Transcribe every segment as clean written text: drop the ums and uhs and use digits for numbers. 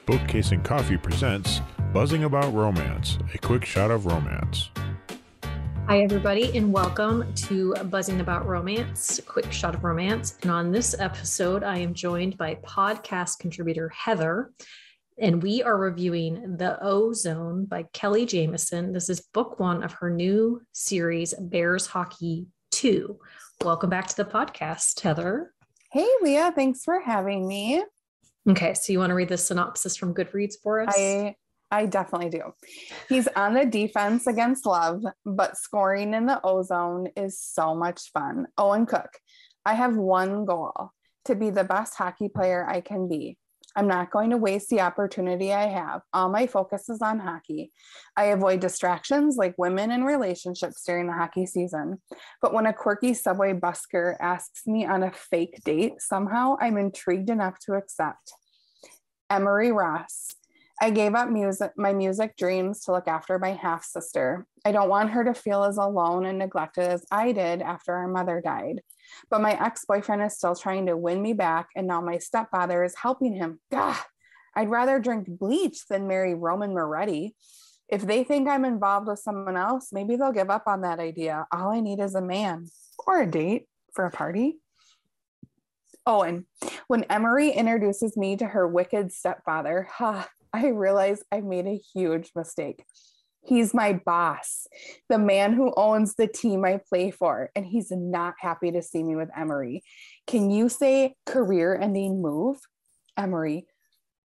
Bookcase and Coffee presents Buzzing About Romance, a quick shot of romance. Hi, everybody, and welcome to Buzzing About Romance, a quick shot of romance. And on this episode, I am joined by podcast contributor Heather, and we are reviewing The Ozone by Kelly Jamieson. This is book one of her new series, Bears Hockey 2. Welcome back to the podcast, Heather. Hey, Leah, thanks for having me. Okay, so you want to read the synopsis from Goodreads for us? I definitely do. He's on the defense against love, but scoring in the ozone is so much fun. Owen Cooke, I have one goal, to be the best hockey player I can be. I'm not going to waste the opportunity I have. All my focus is on hockey. I avoid distractions like women and relationships during the hockey season. But when a quirky subway busker asks me on a fake date, somehow I'm intrigued enough to accept. Emerie Ross, I gave up my music dreams to look after my half-sister. I don't want her to feel as alone and neglected as I did after our mother died. But my ex-boyfriend is still trying to win me back, and now my stepfather is helping him. Gah! I'd rather drink bleach than marry Roman Moretti. If they think I'm involved with someone else, maybe they'll give up on that idea. All I need is a man or a date for a party. Owen, when Emerie introduces me to her wicked stepfather, I realize I've made a huge mistake. He's my boss, the man who owns the team I play for, and he's not happy to see me with Emerie. Can you say career-ending move? Emerie,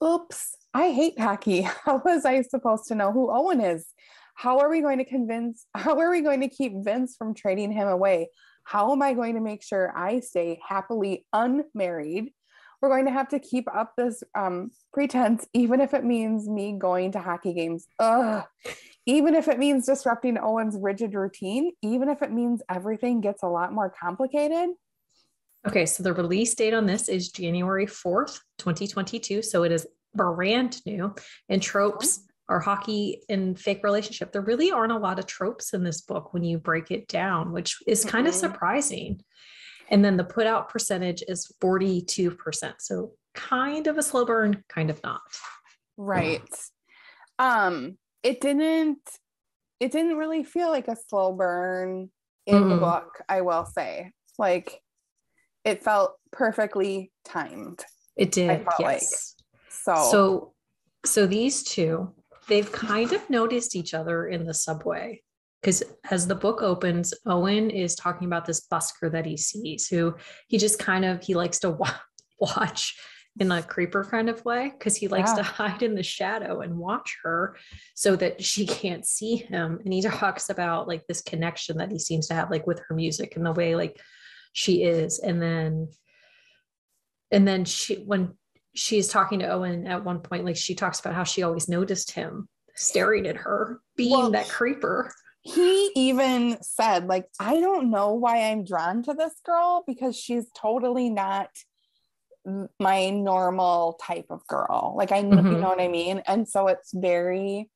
oops, I hate hockey. How was I supposed to know who Owen is? How are we going to keep Vince from trading him away? How am I going to make sure I stay happily unmarried? We're going to have to keep up this pretense, even if it means me going to hockey games. Ugh. Even if it means disrupting Owen's rigid routine, even if it means everything gets a lot more complicated. Okay, so the release date on this is January 4th, 2022. So it is brand new. And tropes are hockey and fake relationship. There really aren't a lot of tropes in this book when you break it down, which is kind of surprising. And then the put out percentage is 42%. So kind of a slow burn, kind of not. Right. It didn't really feel like a slow burn in the book, I will say. Like, it felt perfectly timed. It did, yes. So these two, they've kind of noticed each other in the subway. Because as the book opens, Owen is talking about this busker that he sees, who he likes to watch in a creeper kind of way, because he likes to hide in the shadow and watch her so that she can't see him. And he talks about like this connection that he seems to have like with her music and the way like she is. And then when she's talking to Owen at one point, like she talks about how she always noticed him staring at her, being that creeper. He even said, like, I don't know why I'm drawn to this girl, because she's totally not my normal type of girl. Like, you know what I mean? And so it's very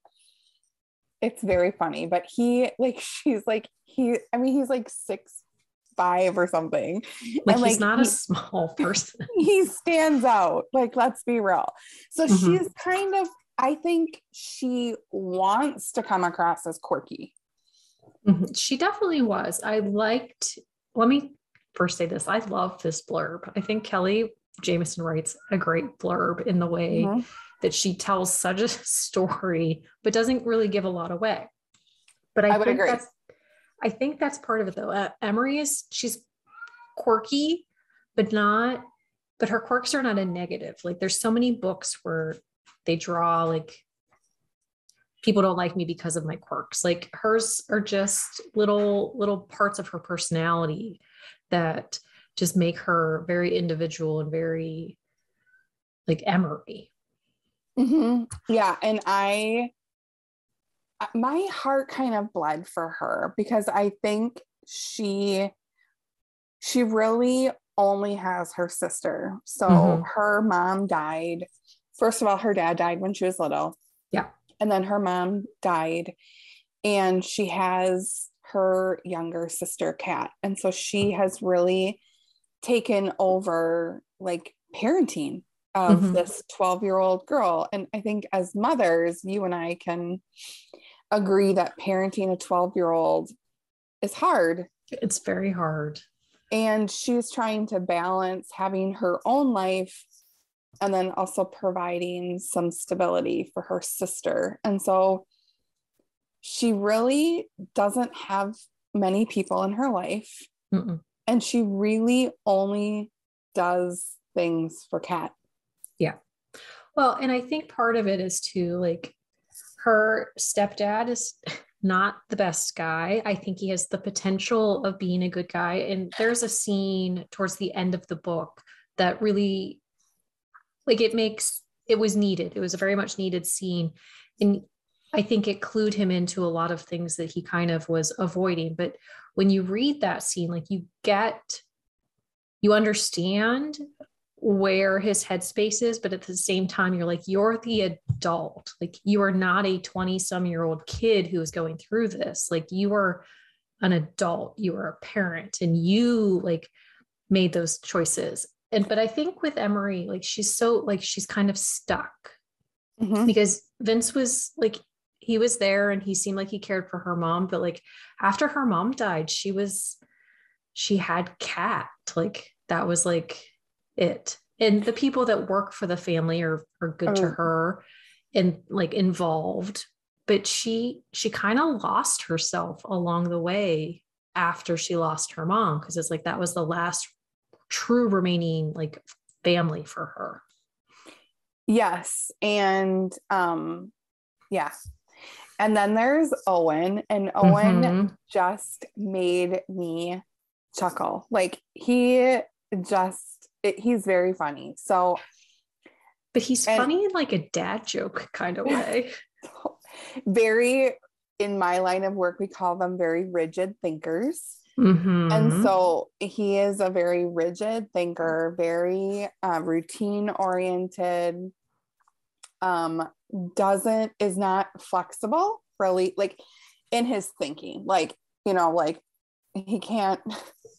funny, but he's like 6'5" or something. Like, and he's not a small person. He stands out. Like, let's be real. So she's kind of, I think she wants to come across as quirky. She definitely was. Let me first say this. I love this blurb. I think Kelly Jamieson writes a great blurb in the way that she tells such a story, but doesn't really give a lot away. But I would agree. I think that's part of it though. Emerie she's quirky, but her quirks are not a negative. Like, there's so many books where they draw like, people don't like me because of my quirks. Like, hers are just little parts of her personality that just make her very individual and very like Emerie. Yeah. And my heart kind of bled for her, because I think she really only has her sister. So her mom died. First of all, her dad died when she was little. Yeah. And then her mom died, and she has her younger sister, Kat. And so she has really taken over like parenting of this 12-year-old girl. And I think as mothers, you and I can agree that parenting a 12-year-old is hard. It's very hard. And she's trying to balance having her own life and then also providing some stability for her sister. And so she really doesn't have many people in her life. And she really only does things for Kat. Yeah. Well, and I think part of it is too, like, her stepdad is not the best guy. I think he has the potential of being a good guy. And there's a scene towards the end of the book that really, like, it was needed. It was a very much needed scene. And I think it clued him into a lot of things that he kind of was avoiding. But when you read that scene, like, you understand where his headspace is, but at the same time, you're like, you're the adult. Like, you are not a 20-some-year-old kid who is going through this. Like, you are an adult, you are a parent, and you, like, made those choices. But I think with Emerie, like, she's kind of stuck because Vince was like, he was there and he seemed like he cared for her mom, but like, after her mom died, she had Kat. Like, that was like it. And the people that work for the family are good to her and like involved, but she kind of lost herself along the way after she lost her mom, because it's like that was the last true remaining like family for her. Yes. And and then there's Owen, and Owen just made me chuckle. Like, he's very funny. So, but he's funny in like a dad joke kind of way. Very, in my line of work, we call them very rigid thinkers. And so he is a very rigid thinker, very routine oriented, is not flexible really, like, in his thinking, like, you know, like, he can't,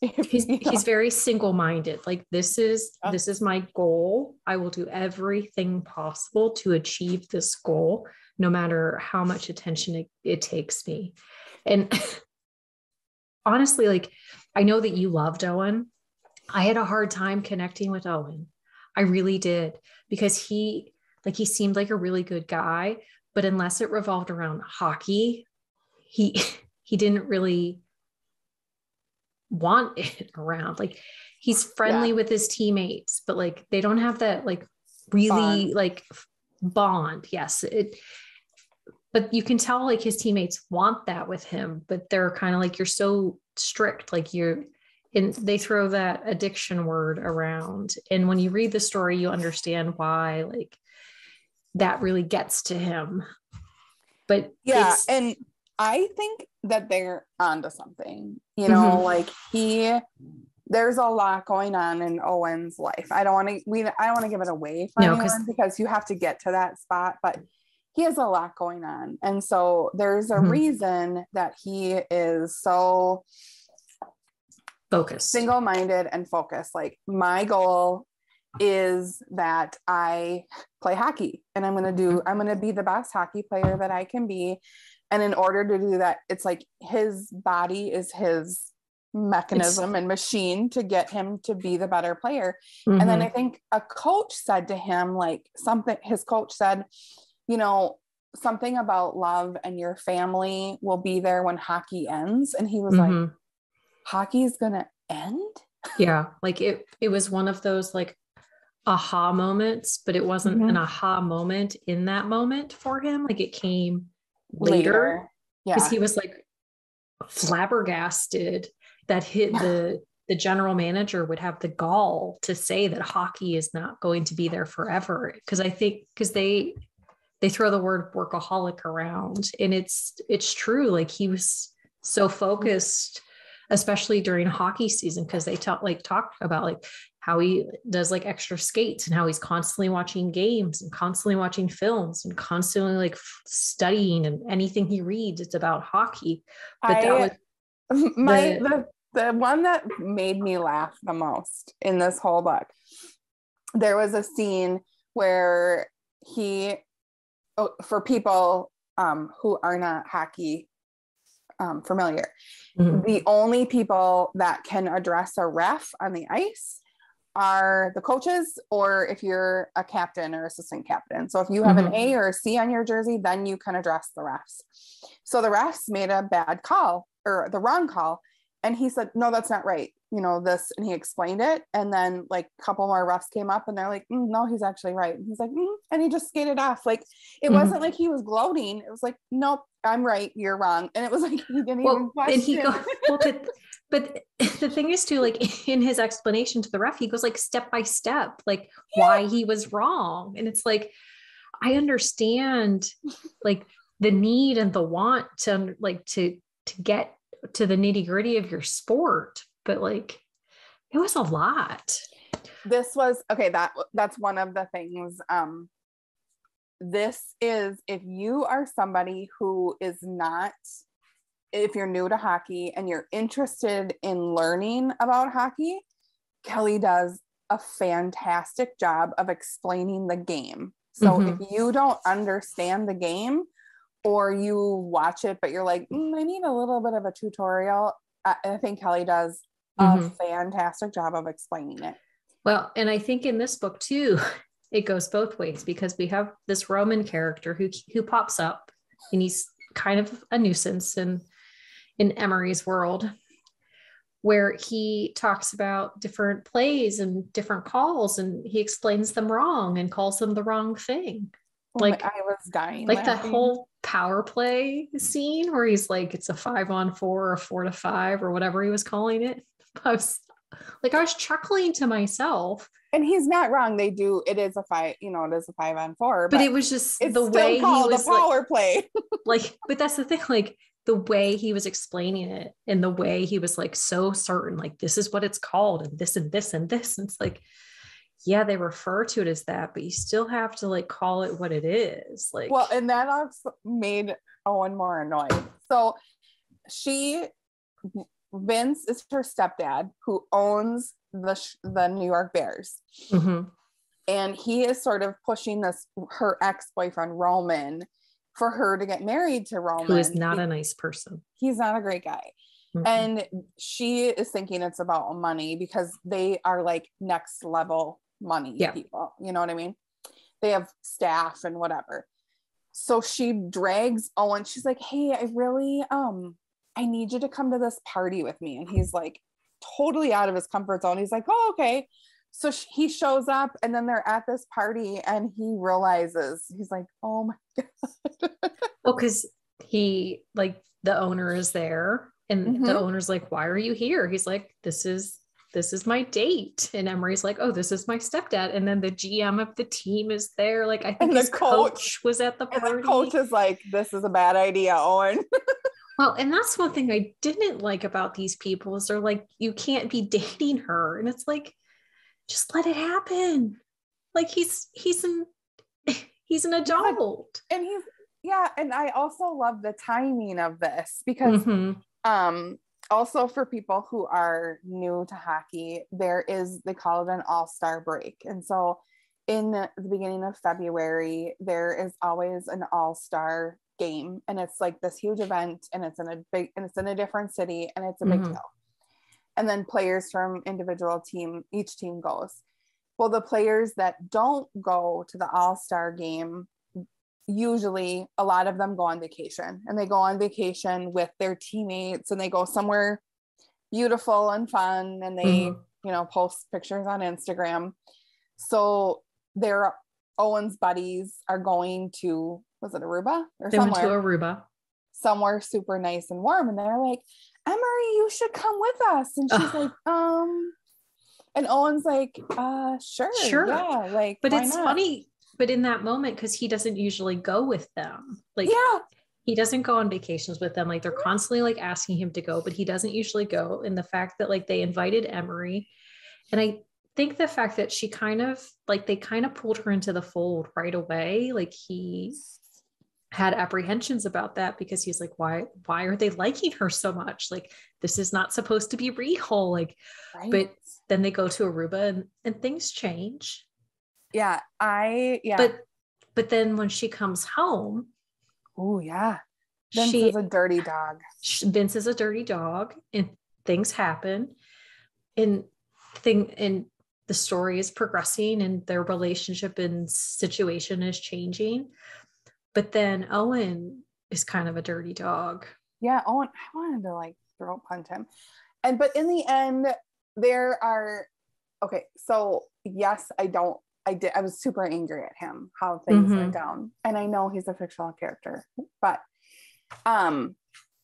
he's very single-minded. Like, this is my goal. I will do everything possible to achieve this goal, no matter how much attention it takes me. And honestly, like, I know that you loved Owen. I had a hard time connecting with Owen. I really did, because he seemed like a really good guy, but unless it revolved around hockey, he didn't really want it around. Like, he's friendly with his teammates, but like, they don't have that like really bond. Like bond. Yes. But you can tell like his teammates want that with him, but they're kind of like, you're so strict, like they throw that addiction word around. And when you read the story, you understand why like that really gets to him. But and I think that they're onto something, you know, like there's a lot going on in Owen's life. I don't want to give it away for anyone, because you have to get to that spot, but he has a lot going on. And so there's a reason that he is so focused, single-minded and focused. Like, my goal is that I play hockey, and I'm going to be the best hockey player that I can be. And in order to do that, it's like his body is his mechanism and machine to get him to be the better player. And then I think a coach said to him, like, his coach said, you know, something about love and your family will be there when hockey ends. And he was like, hockey is going to end? Yeah. Like it was one of those like aha moments, but it wasn't an aha moment in that moment for him. Like, it came later. Because he was like flabbergasted that the general manager would have the gall to say that hockey is not going to be there forever. Because I think they throw the word workaholic around, and it's true. Like, he was so focused, especially during hockey season, because they talk about like how he does like extra skates and how he's constantly watching games and constantly watching films and constantly like studying, and anything he reads, it's about hockey. But the one that made me laugh the most in this whole book there was a scene where for people who are not hockey familiar, the only people that can address a ref on the ice are the coaches, or if you're a captain or assistant captain. So if you have an A or a C on your jersey, then you can address the refs. So the refs made a bad call, or the wrong call. And he said, no, that's not right. You know, this, and he explained it. And then like a couple more refs came up and they're like, no, he's actually right. And he's like, and he just skated off. Like, it wasn't like he was gloating. It was like, nope, I'm right, you're wrong. And it was like, he didn't even question. But the thing is too, like in his explanation to the ref, he goes like step by step, like why he was wrong. And it's like, I understand like the need and the want to like, to get to the nitty gritty of your sport, but like, it was a lot. This was, okay, that's one of the things. This is, if you are somebody who is not, if you're new to hockey and you're interested in learning about hockey, Kelly does a fantastic job of explaining the game. So if you don't understand the game, or you watch it, but you're like, I need a little bit of a tutorial, I think Kelly does a fantastic job of explaining it. Well, and I think in this book too, it goes both ways, because we have this Roman character who pops up, and he's kind of a nuisance in Emerie's world, where he talks about different plays and different calls, and he explains them wrong and calls them the wrong thing. Like I was dying. Like laughing. That whole power play scene where he's like, it's a 5-on-4 or 4-to-5 or whatever he was calling it. I was chuckling to myself. And he's not wrong. It is a 5-on-4, but it was just it's the way he was the power play. But that's the thing, like the way he was explaining it and the way he was like so certain, like this is what it's called and this and this and this. And it's like, yeah, they refer to it as that, but you still have to like call it what it is. Like, well, and that also made Owen more annoyed. So Vince is her stepdad who owns the New York Bears. And he is sort of pushing her ex-boyfriend Roman for her to get married to Roman, who is not a nice person. He's not a great guy. And she is thinking it's about money, because they are like next level money people. You know what I mean? They have staff and whatever. So she drags Owen. She's like, hey, I really, I need you to come to this party with me. And he's like totally out of his comfort zone. He's like, oh, okay. So he shows up, and then they're at this party, and he realizes, he's like, oh my God. Well, because he, like, the owner is there, and the owner's like, why are you here? He's like, this is my date. And Emerie's like, oh, this is my stepdad. And then the GM of the team is there. Like, I think his coach was at the party. And the coach is like, this is a bad idea, Owen. Well, and that's one thing I didn't like about these people, is they're like, you can't be dating her. And it's like, just let it happen. Like he's an adult. And and I also love the timing of this, because also for people who are new to hockey, they call it an all-star break. And so in the beginning of February, there is always an all-star game, and it's like this huge event, and it's in a different city, and it's a big deal. And then players from each team goes. Well, the players that don't go to the all-star game, usually a lot of them go on vacation, and they go on vacation with their teammates, and they go somewhere beautiful and fun, and they, post pictures on Instagram. So Owen's buddies are going to, was it Aruba or they somewhere? They went to Aruba. Somewhere super nice and warm. And they're like, Emerie, you should come with us. And she's like, and Owen's like, sure. Yeah. Like, but it's funny, but in that moment, because he doesn't usually go with them. Like, he doesn't go on vacations with them. Like, they're constantly like asking him to go, but he doesn't usually go. And the fact that like they invited Emerie, and I think the fact that they kind of pulled her into the fold right away. Like, he had apprehensions about that, because he's like, why are they liking her so much? Like, this is not supposed to be real. Like, right. But then they go to Aruba, and things change. Yeah. But then when she comes home, oh yeah, Vince is a dirty dog. Vince is a dirty dog, and things happen, and the story is progressing, and their relationship and situation is changing. But then Owen is kind of a dirty dog. Yeah, Owen, I wanted to like throat punch him. But in the end, so yes, I was super angry at him, how things went down. And I know he's a fictional character, but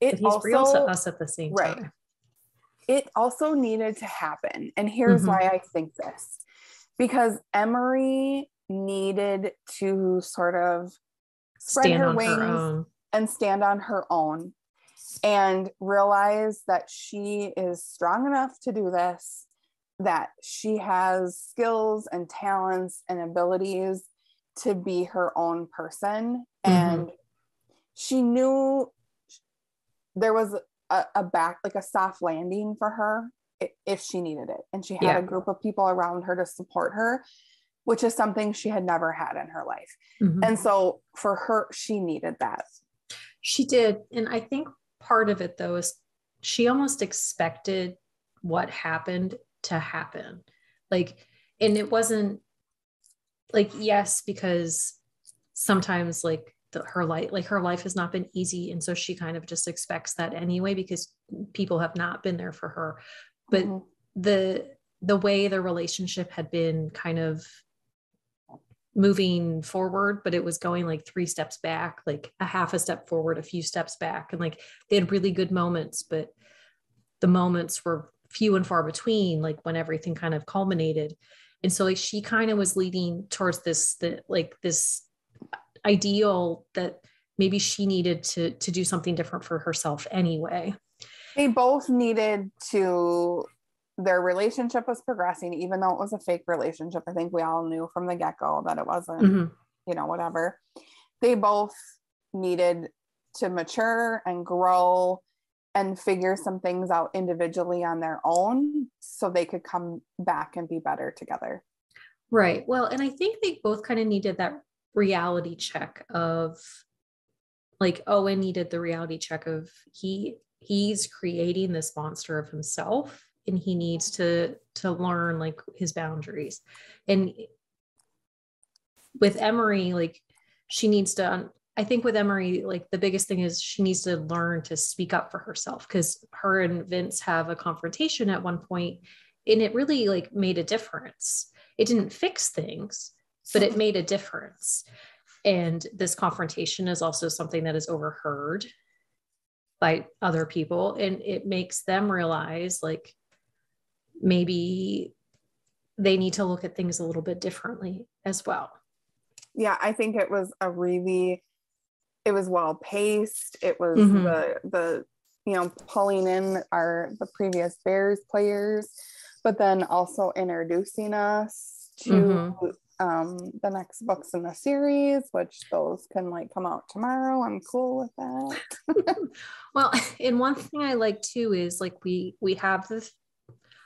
he's real to us at the same time. It also needed to happen. And here's why I think this. Because Emerie needed to sort of spread her wings and stand on her own and realize that she is strong enough to do this, that she has skills and talents and abilities to be her own person. And she knew there was a soft landing for her if she needed it. And she had a group of people around her to support her, which is something she had never had in her life. And so for her, she needed that. She did. And I think part of it though is she almost expected what happened to happen. Like, and it wasn't like, yes, because sometimes like her life has not been easy. And so she kind of just expects that anyway, because people have not been there for her. But the way the relationship had been kind of moving forward, but it was going like 3 steps back, like a half a step forward, a few steps back. And like they had really good moments, but the moments were few and far between, like when everything kind of culminated. And so like she kind of was leading towards this ideal that maybe she needed to do something different for herself anyway. They both needed to, their relationship was progressing, even though it was a fake relationship. I think we all knew from the get-go that it wasn't, whatever. They both needed to mature and grow and figure some things out individually on their own so they could come back and be better together. Right. Well, and I think they both kind of needed that reality check of like Owen needed the reality check of he's creating this monster of himself and he needs to learn like his boundaries. And with Emerie, like she needs to, I think with Emerie, like the biggest thing is she needs to learn to speak up for herself, because her and Vince have a confrontation at one point and it really like made a difference. It didn't fix things, but it made a difference. And this confrontation is also something that is overheard by other people. And it makes them realize like maybe they need to look at things a little bit differently as well. Yeah, I think it was it was well paced. It was the pulling in the previous Bears players, but then also introducing us to the next books in the series, which those can like come out tomorrow. I'm cool with that. Well, and one thing I like too is like we have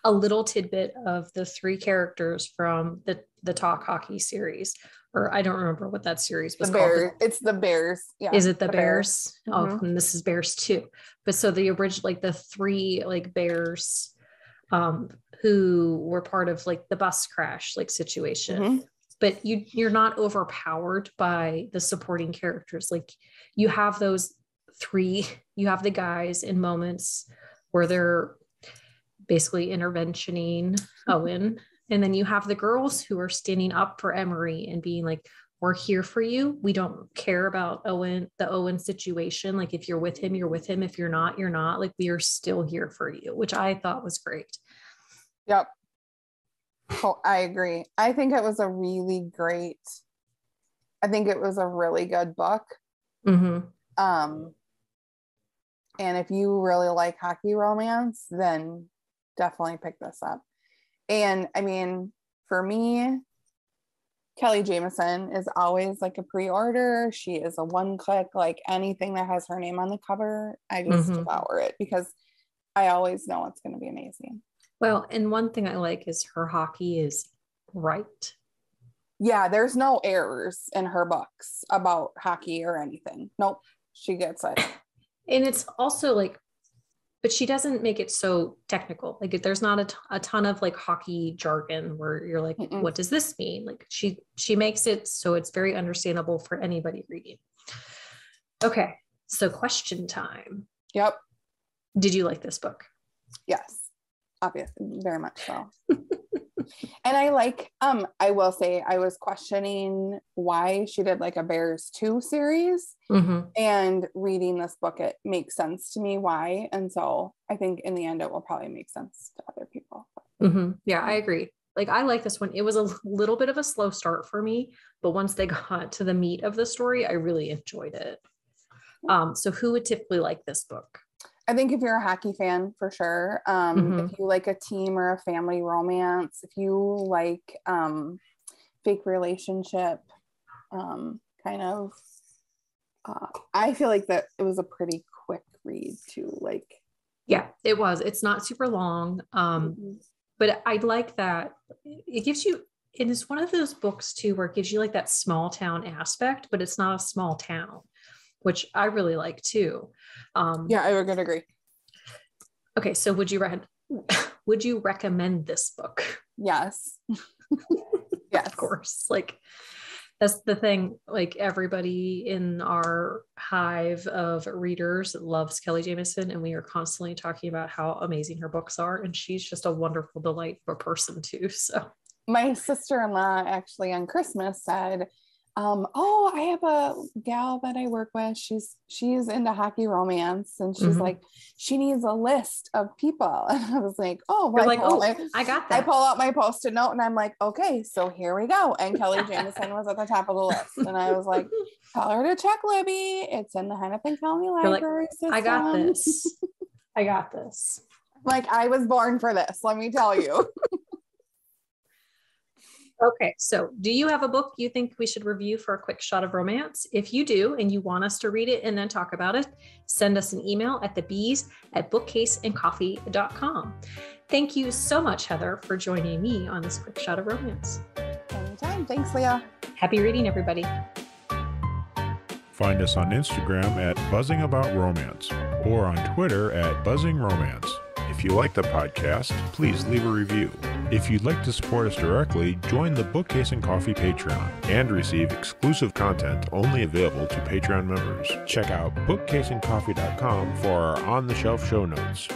a little tidbit of the 3 characters from the Talk Hockey series, or I don't remember what that series was called. It's the Bears. Yeah. Is it the Bears? Oh, and this is Bears 2. But so the original, like the 3 like Bears who were part of like the bus crash like situation. But you're not overpowered by the supporting characters. Like you have those 3, you have the guys in moments where they're basically interventioning Owen. And then you have the girls who are standing up for Emerie and being like, we're here for you. We don't care about the Owen situation. Like if you're with him, you're with him. If you're not, you're not. Like we are still here for you, which I thought was great. Yep. Oh, I agree. I think it was a really good book. And if you really like hockey romance, then definitely pick this up. And I mean, for me, Kelly Jamieson is always like a pre-order. She is a one-click, like anything that has her name on the cover, I just devour it because I always know it's going to be amazing. Well, and one thing I like is her hockey is right. Yeah, there's no errors in her books about hockey or anything. Nope, she gets it. And it's also like, but she doesn't make it so technical. Like there's not a ton of like hockey jargon where you're like, what does this mean? Like she makes it so it's very understandable for anybody reading. Okay, so question time. Yep. Did you like this book? Yes, obviously, very much so. And I like, I will say I was questioning why she did like a Bears 2 series, and reading this book, it makes sense to me why. And so I think in the end, it will probably make sense to other people. Yeah, I agree. Like I like this one. It was a little bit of a slow start for me, but once they got to the meat of the story, I really enjoyed it. So who would typically like this book? I think if you're a hockey fan, for sure. If you like a team or a family romance, if you like fake relationship, kind of, I feel like that it was a pretty quick read too. Like, yeah, it was. It's not super long, but I like that it gives you. It is one of those books too where it gives you like that small town aspect, but it's not a small town, which I really like too. Yeah, I would agree. Okay, so would you recommend this book? Yes. Yes, of course. Like that's the thing. Like everybody in our hive of readers loves Kelly Jamieson, and we are constantly talking about how amazing her books are, and she's just a wonderful delight of a person too. So my sister-in-law actually on Christmas said, oh, I have a gal that I work with. She's into hockey romance, and she's like, she needs a list of people. And I was like, oh, well, I got that. I pull out my Post-it note and I'm like, okay, so here we go. And Kelly Jamieson was at the top of the list. And I was like, tell her to check Libby. It's in the Hennepin County Library system. I got this. I got this. Like, I was born for this, let me tell you. Okay, so do you have a book you think we should review for a quick shot of romance? If you do, and you want us to read it and then talk about it, send us an email at thebees@bookcaseandcoffee.com. Thank you so much, Heather, for joining me on this quick shot of romance. Anytime. Thanks, Leah. Happy reading, everybody. Find us on Instagram at buzzingaboutromance or on Twitter at buzzingromance. If you like the podcast, please leave a review. If you'd like to support us directly, join the Bookcase and Coffee Patreon and receive exclusive content only available to Patreon members. Check out bookcaseandcoffee.com for our on-the-shelf show notes.